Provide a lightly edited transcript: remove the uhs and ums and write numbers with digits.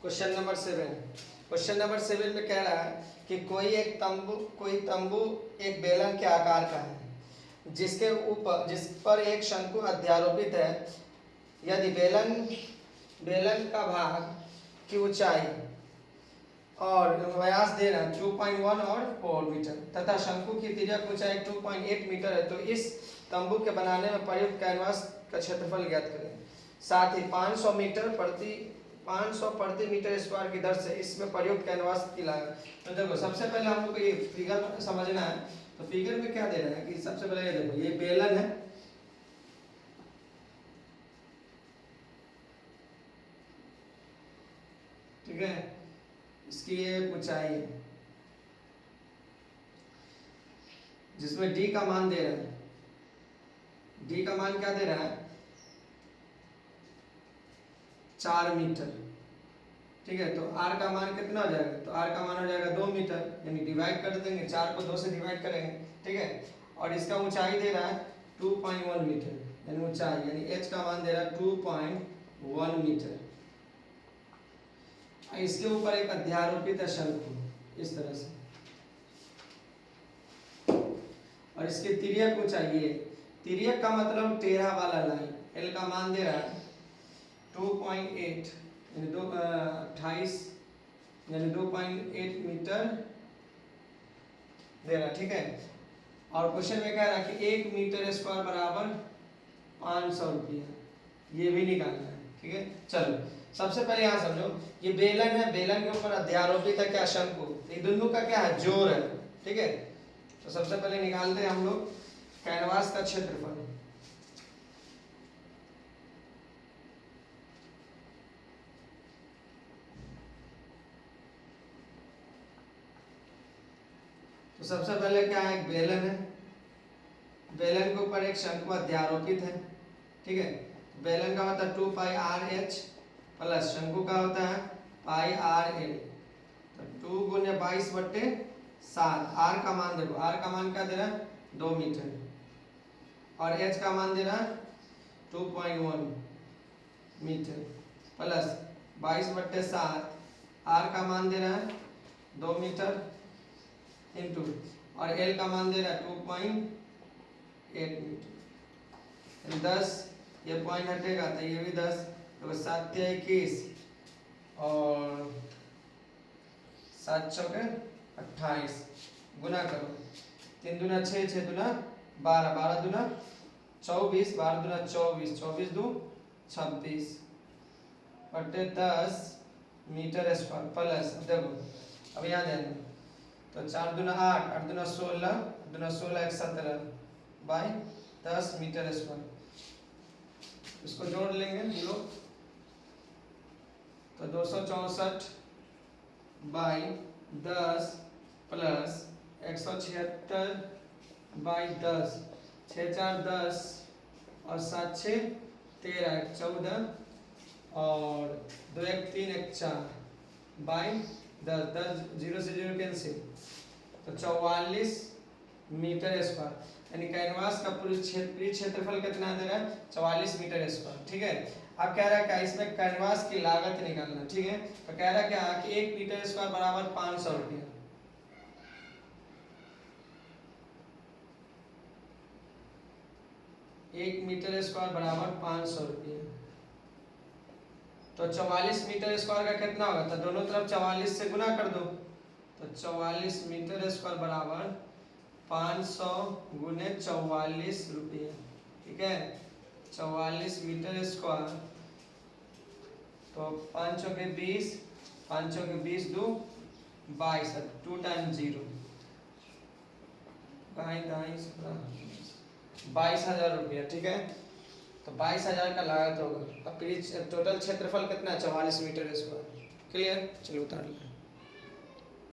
Question number 7। Question number 7 में कह रहा है कि कोई तंबू एक बेलन के आकार का है जिस पर एक शंकु अध्यारोपित है। यदि बेलन का भाग की ऊंचाई और व्यास दे रहा है 2.1 और 4 मीटर तथा शंकु की तिर्यक ऊंचाई 2.8 मीटर है, तो इस तंबू के बनाने में प्रयुक्त कैनवास का क्षेत्रफल ज्ञात करें। साथ ही 500 प्रति मीटर स्क्वायर की दर से इसमें प्रयुक्त कैनवास की लागत। तो देखो सबसे पहले हम लोग को ये फिगर समझना है। तो फिगर में क्या दे रहा है कि सबसे पहले ये देखो, ये बेलन है, ठीक है, इसकी ये ऊंचाई है जिसमें डी का मान दे रहा है। डी का मान क्या दे रहा है? 4 मीटर, ठीक है। तो आर का मान कितना हो जाएगा? तो आर का मान हो जाएगा 2 मीटर, यानी डिवाइड कर देंगे, 4 को 2 से डिवाइड करेंगे, ठीक है। और इसका ऊंचाई दे रहा है 2.1 मीटर, यानी ऊंचाई, यानी एच का मान दे रहा है 2.1 मीटर। इसके ऊपर एक अध्यारोपित है शंकु इस तरह से, और इसकी तिर्यक ऊंचाई है। तिर्यक का मतलब टेढ़ा वाला लाइन। एल का मान दे रहा है 2.8 यानी 28 यानी 2.8 मीटर दे रहा, ठीक है। और क्वेश्चन में कह रहा है कि 1 मीटर स्क्वायर बराबर 500 रुपया, ये भी निकालना है, ठीक है। चलो सबसे पहले यहाँ समझो, ये बेलन है, बेलन के ऊपर अध्यारोपित है क्या? शंकु। ये दोनों का क्या है? जोड़ है, ठीक है। तो सबसे पहले निकालते हैं हम लोग कैनवास का क्षेत्रफल। तो सबसे पहले क्या है? एक बेलन है, बेलन के ऊपर एक शंकु अध्यारोपित है, ठीक है। बेलन का होता है 2 पाई आर एच प्लस शंकु का होता है पाई आर एल। तो 2 गुने 22/7। आर का मान देखो, आर का मान क्या दे रहा है? 2 मीटर, और एच का मान दे रहा है 2.1 मीटर प्लस 22/7। आर का मान दे रहा है 2 मीटर इंटू, और एल का मान दे रहा है 2.8 मीटर। 10, ये पॉइंट हटेगा तो ये भी 10, तो 7 × 21 और 7 × 28 गुना करो। 3 दूना 6, 6 दूना 12, 12 दूना 24, 12 दूना 24, 24 दू 26 बटे 10 मीटर स्क्वायर प्लस, देखो अब यहाँ देना, तो 4 दूना 8, 8 दूना 16, 8 दूना 16 1 17 बाई 10 मीटर स्क्वायर। इसको जोड़ लेंगे हम लोग, तो 264 बाई 10 प्लस 176 बाई 10, 6 4 10 और 7 6 13, 1 14 और 2 1 3 1 4 बाई 10, 10 0 से 0 कैंसिल, तो 44 मीटर स्क्वायर, यानी कैनवास का पूरी क्षेत्रफल कितना दे रहा है? 44 मीटर स्क्वायर, ठीक है। अब कह रहा है क्या? इसमें कैनवास की लागत निकालना, ठीक है। तो कह रहा है क्या कि 1 मीटर स्क्वायर बराबर 500 रुपया। एक मीटर स्क्वायर बराबर 500 रुपया। तो 44 मीटर स्क्वायर का कितना होगा? तो दोनों तरफ 44 से गुना कर दो, तो 44 मीटर स्क्वायर बराबर 500 गुने 44 रुपये, ठीक है। 44 मीटर स्क्वायर, तो 5 के 20, 5 के 20 दो 22, 2 टाइम 0 22,000 रुपया, ठीक है। तो 22,000 का लागत होगा। अब टोटल क्षेत्रफल कितना है? 44 मीटर स्क्वायर। क्लियर? चलो उतार लो।